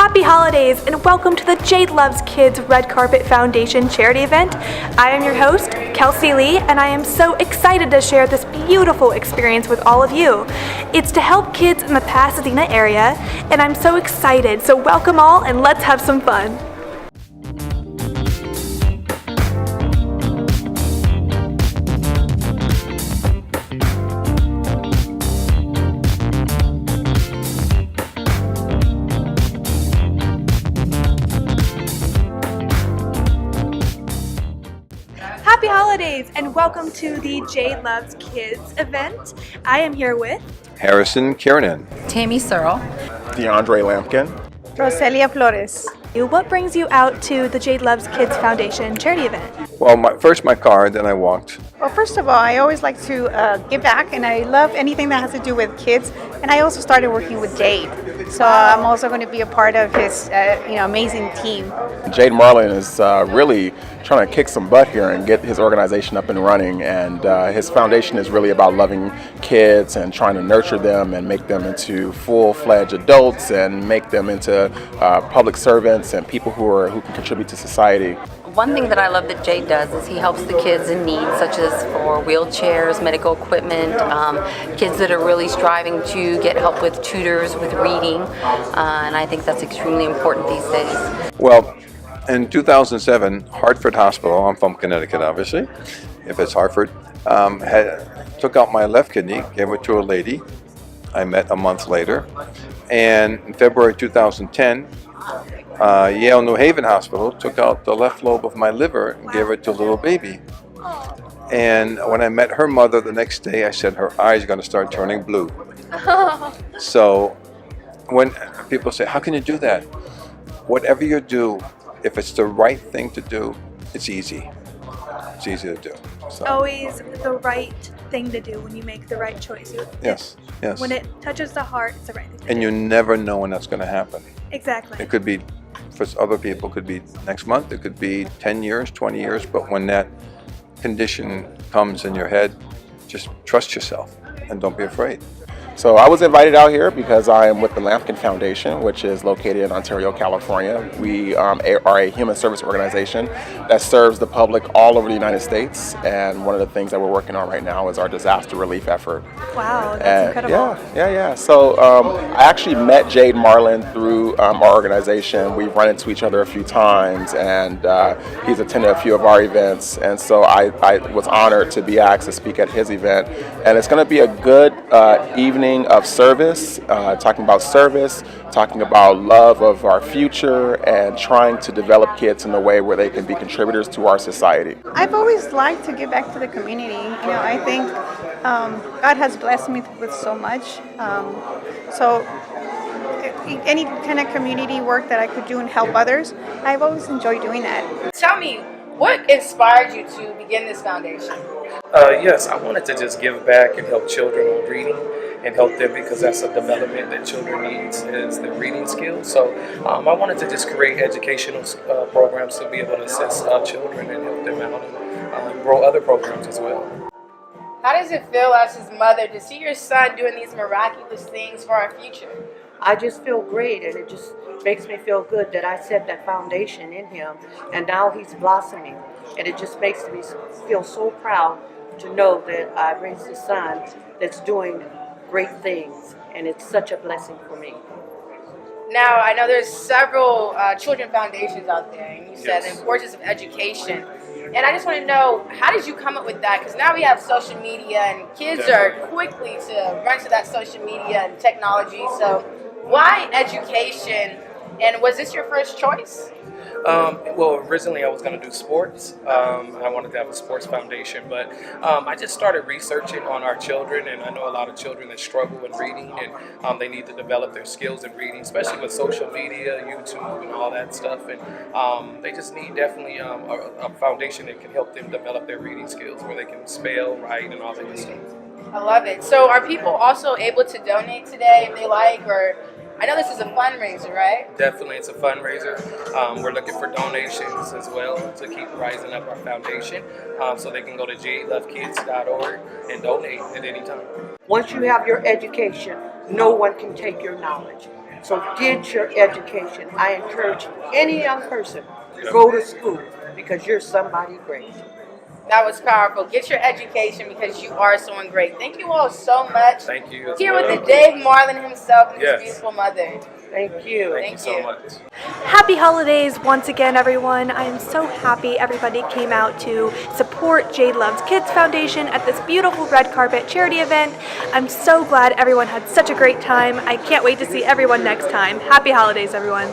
Happy holidays and welcome to the Jade Love Kids Red Carpet Foundation charity event. I am your host, Kelsey Lee, and I am so excited to share this beautiful experience with all of you. It's to help kids in the Pasadena area, and I'm so excited. So welcome all and let's have some fun. Happy holidays and welcome to the Jade Loves Kids event. I am here with Harrison Kiernan, Tammy Searle, DeAndre Lampkin, Roselia Flores. What brings you out to the Jade Loves Kids Foundation charity event? well, first my car, then I walked. Well, first of all, I always like to give back, and I love anything that has to do with kids. And I also started working with Jade, so I'm also going to be a part of his amazing team. Jade Marlin is really trying to kick some butt here and get his organization up and running, and his foundation is really about loving kids and trying to nurture them and make them into full-fledged adults and make them into public servants and people who can contribute to society. One thing that I love that Jade does is he helps the kids in need, such as for wheelchairs, medical equipment, kids that are really striving to get help with tutors, with reading, and I think that's extremely important these days. Well, in 2007, Hartford Hospital, I'm from Connecticut obviously, if it's Hartford, took out my left kidney, gave it to a lady I met a month later, and in February 2010, Yale New Haven Hospital took out the left lobe of my liver and gave it to a little baby. And when I met her mother the next day, I said her eyes are going to start turning blue. So when people say, how can you do that? Whatever you do, if it's the right thing to do, it's easy. It's easy to do. So. Always the right thing to do when you make the right choice. Yes. When it touches the heart, it's the right thing to do. And you never know when that's going to happen. Exactly. It could be, for other people, it could be next month, it could be 10 years, 20 years, but when that condition comes in your head, just trust yourself and don't be afraid. So I was invited out here because I am with the Lampkin Foundation, which is located in Ontario, California. We are a human service organization that serves the public all over the United States. And one of the things that we're working on right now is our disaster relief effort. Wow, that's incredible. Yeah. So I actually met Jade Marlin through our organization. We've run into each other a few times, and he's attended a few of our events. And so I was honored to be asked to speak at his event. And it's going to be a good evening of service, talking about service, talking about love of our future, and trying to develop kids in a way where they can be contributors to our society. I've always liked to give back to the community. I think God has blessed me with so much. So any kind of community work that I could do and help others, I've always enjoyed doing that. Tell me, what inspired you to begin this foundation? Yes, I wanted to just give back and help children with reading and help them, because that's a development that children needs, is their reading skills. So I wanted to just create educational programs to be able to assist children and help them out and grow other programs as well. How does it feel as his mother to see your son doing these miraculous things for our future? I just feel great, and it just makes me feel good that I set that foundation in him, and now he's blossoming, and it just makes me feel so proud to know that I raised a son that's doing great things, and it's such a blessing for me. Now, I know there's several children foundations out there, and you said the importance of education. And I just want to know, how did you come up with that? Because now we have social media, and kids are quickly to run to that social media and technology. So why education? And was this your first choice? Well, originally I was going to do sports. I wanted to have a sports foundation, but I just started researching on our children, and I know a lot of children that struggle with reading, and they need to develop their skills in reading, especially with social media, YouTube, and all that stuff. And they just need definitely a foundation that can help them develop their reading skills, where they can spell, write, and all that good stuff. I love it. So are people also able to donate today if they like, or I know this is a fundraiser, right? Definitely, it's a fundraiser. We're looking for donations as well to keep rising up our foundation, so they can go to jadelovekids.org and donate at any time. Once you have your education, no one can take your knowledge. So get your education. I encourage any young person, go to school because you're somebody great. That was powerful. Get your education because you are someone great. Thank you all so much. Thank you. Here with the Dave Marlin himself and his beautiful mother. Thank you. Thank you so much. Happy holidays once again, everyone. I am so happy everybody came out to support Jade Love Kids Foundation at this beautiful red carpet charity event. I'm so glad everyone had such a great time. I can't wait to see everyone next time. Happy holidays, everyone.